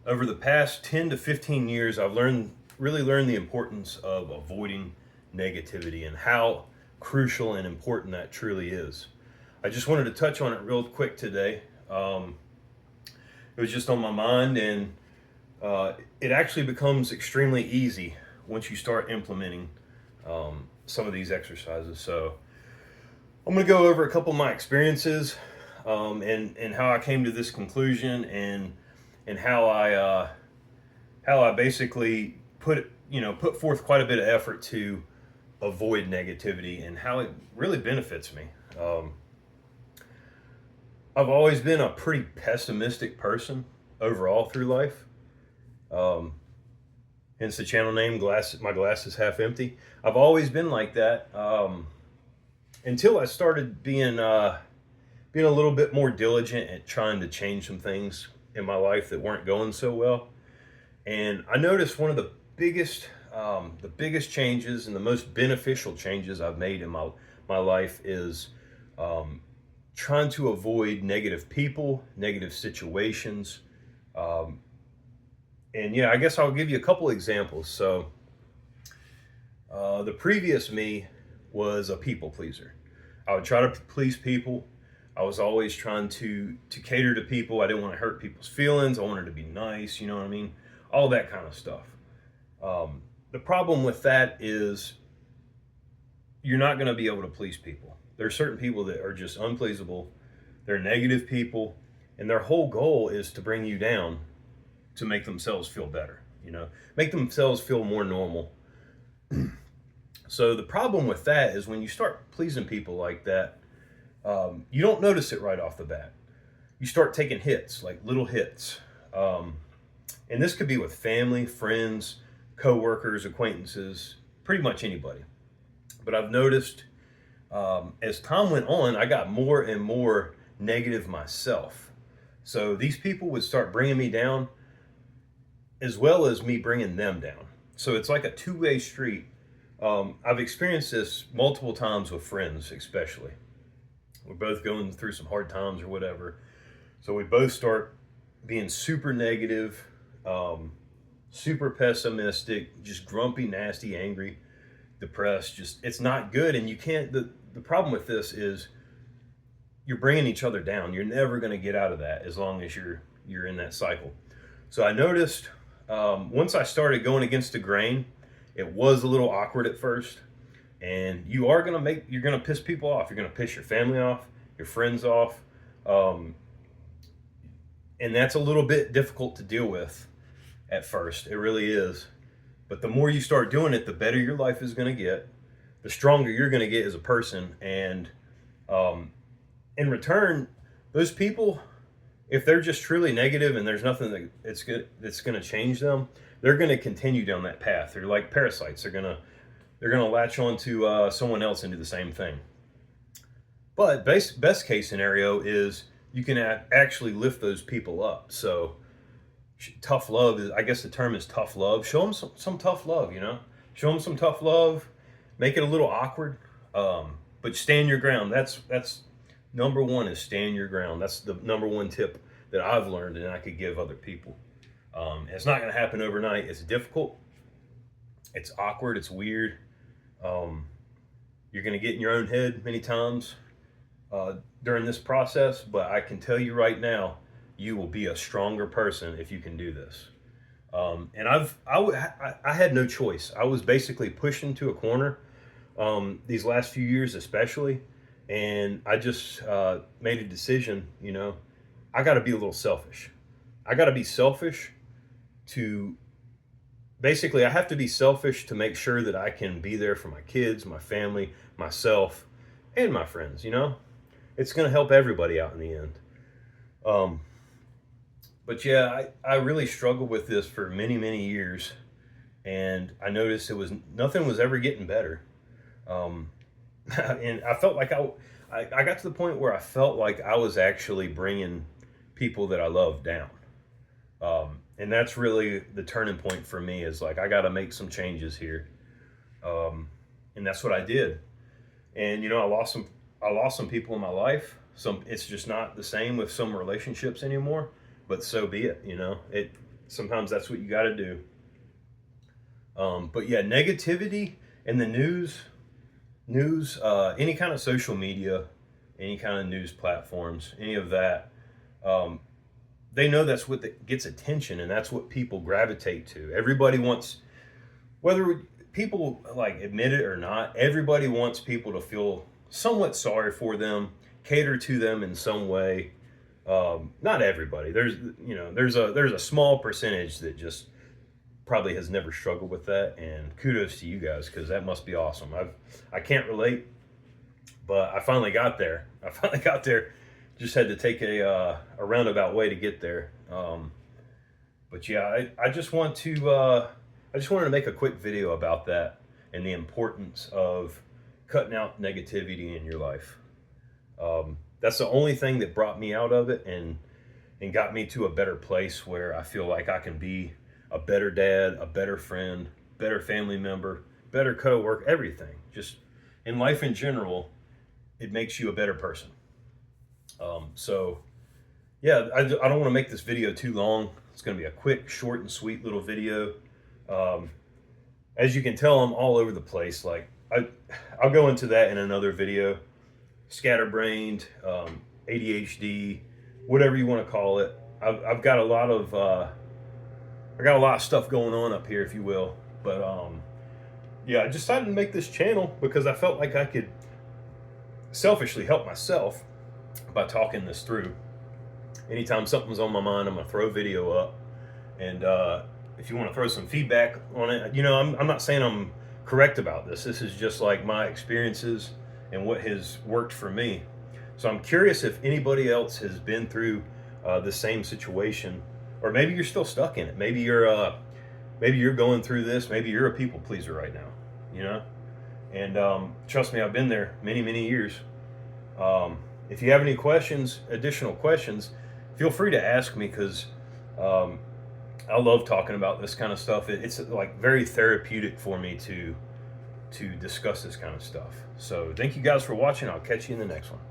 Over the past 10 to 15 years, I've really learned the importance of avoiding negativity and how crucial and important that truly is. I just wanted to touch on it real quick today. It was just on my mind, and it actually becomes extremely easy once you start implementing some of these exercises. So I'm going to go over a couple of my experiences, and how I came to this conclusion, and how I basically put forth quite a bit of effort to avoid negativity and how it really benefits me. I've always been a pretty pessimistic person overall through life. Um, Hence the channel name, My glass is half empty. I've always been like that until I started being a little bit more diligent at trying to change some things in my life that weren't going so well. And I noticed one of the biggest changes and the most beneficial changes I've made in my life is trying to avoid negative people, negative situations. Um, and yeah, I guess I'll give you a couple examples. So the previous me was a people pleaser. I would try to please people. I was always trying to cater to people. I didn't want to hurt people's feelings. I wanted to be nice. You know what I mean? All that kind of stuff. The problem with that is you're not going to be able to please people. There are certain people that are just unpleasable. They're negative people, and their whole goal is to bring you down to make themselves feel better. Make themselves feel more normal. So the problem with that is when you start pleasing people like that, you don't notice it right off the bat. You start taking hits, like little hits. And this could be with family, friends, coworkers, acquaintances, pretty much anybody. But I've noticed as time went on, I got more and more negative myself. So these people would start bringing me down as well as me bringing them down. So it's like a two-way street. I've experienced this multiple times with friends, especially. We're both going through some hard times or whatever. So we both start being super negative, super pessimistic, just grumpy, nasty, angry, depressed. Just it's not good, and you can't. The problem with this is you're bringing each other down. You're never going to get out of that as long as you're in that cycle. So I noticed once I started going against the grain, it was a little awkward at first, and you're gonna piss people off. You're gonna piss your family off, your friends off, and that's a little bit difficult to deal with at first. It really is. But the more you start doing it, the better your life is gonna get, the stronger you're gonna get as a person, and in return, those people, if they're just truly negative and there's nothing that's going to change them, they're going to continue down that path. They're like parasites. They're going to latch on to someone else and do the same thing. But best case scenario is you can actually lift those people up. So tough love is, I guess the term is tough love. Show them some tough love. Show them some tough love. Make it a little awkward, but stand your ground. That's number one, is stand your ground. That's the number one tip that I've learned and I could give other people. It's not going to happen overnight. It's difficult. It's awkward. It's weird. You're going to get in your own head many times during this process, but I can tell you right now, you will be a stronger person if you can do this. And I had no choice. I was basically pushed into a corner these last few years, especially. And I just made a decision, I got to be a little selfish. I got to be selfish I have to be selfish to make sure that I can be there for my kids, my family, myself, and my friends, It's going to help everybody out in the end. But yeah, I really struggled with this for many, many years. And I noticed nothing was ever getting better. And I felt like I got to the point where I felt like I was actually bringing people that I love down. And that's really the turning point for me, is like, I got to make some changes here. And that's what I did. And, I lost some people in my life. It's just not the same with some relationships anymore, but so be it. Sometimes that's what you got to do. But yeah, negativity in the news, any kind of social media, any kind of news platforms, any of that, they know that's what gets attention, and that's what people gravitate to. Everybody wants, whether people like admit it or not, everybody wants people to feel somewhat sorry for them, cater to them in some way. Not everybody. There's a small percentage that just probably has never struggled with that, and kudos to you guys, because that must be awesome. I can't relate, but I finally got there. Just had to take a roundabout way to get there. But yeah, I just want to I just wanted to make a quick video about that and the importance of cutting out negativity in your life. That's the only thing that brought me out of it and got me to a better place where I feel like I can be a better dad, a better friend, better family member, better coworker, everything. Just in life in general, it makes you a better person. So yeah, I don't want to make this video too long. It's going to be a quick, short and sweet little video. As you can tell, I'm all over the place. Like I'll go into that in another video. Scatterbrained, ADHD, whatever you want to call it. I've got a lot of stuff going on up here, if you will. But yeah, I decided to make this channel because I felt like I could selfishly help myself by talking this through. Anytime something's on my mind, I'm gonna throw a video up, and if you want to throw some feedback on it, I'm not saying I'm correct about this. This is just like my experiences and what has worked for me. So I'm curious if anybody else has been through the same situation, or maybe you're still stuck in it. Maybe you're going through this. Maybe you're a people pleaser right now, And trust me, I've been there many years. If you have any additional questions, feel free to ask me, because I love talking about this kind of stuff. It's like very therapeutic for me to discuss this kind of stuff. So thank you guys for watching. I'll catch you in the next one.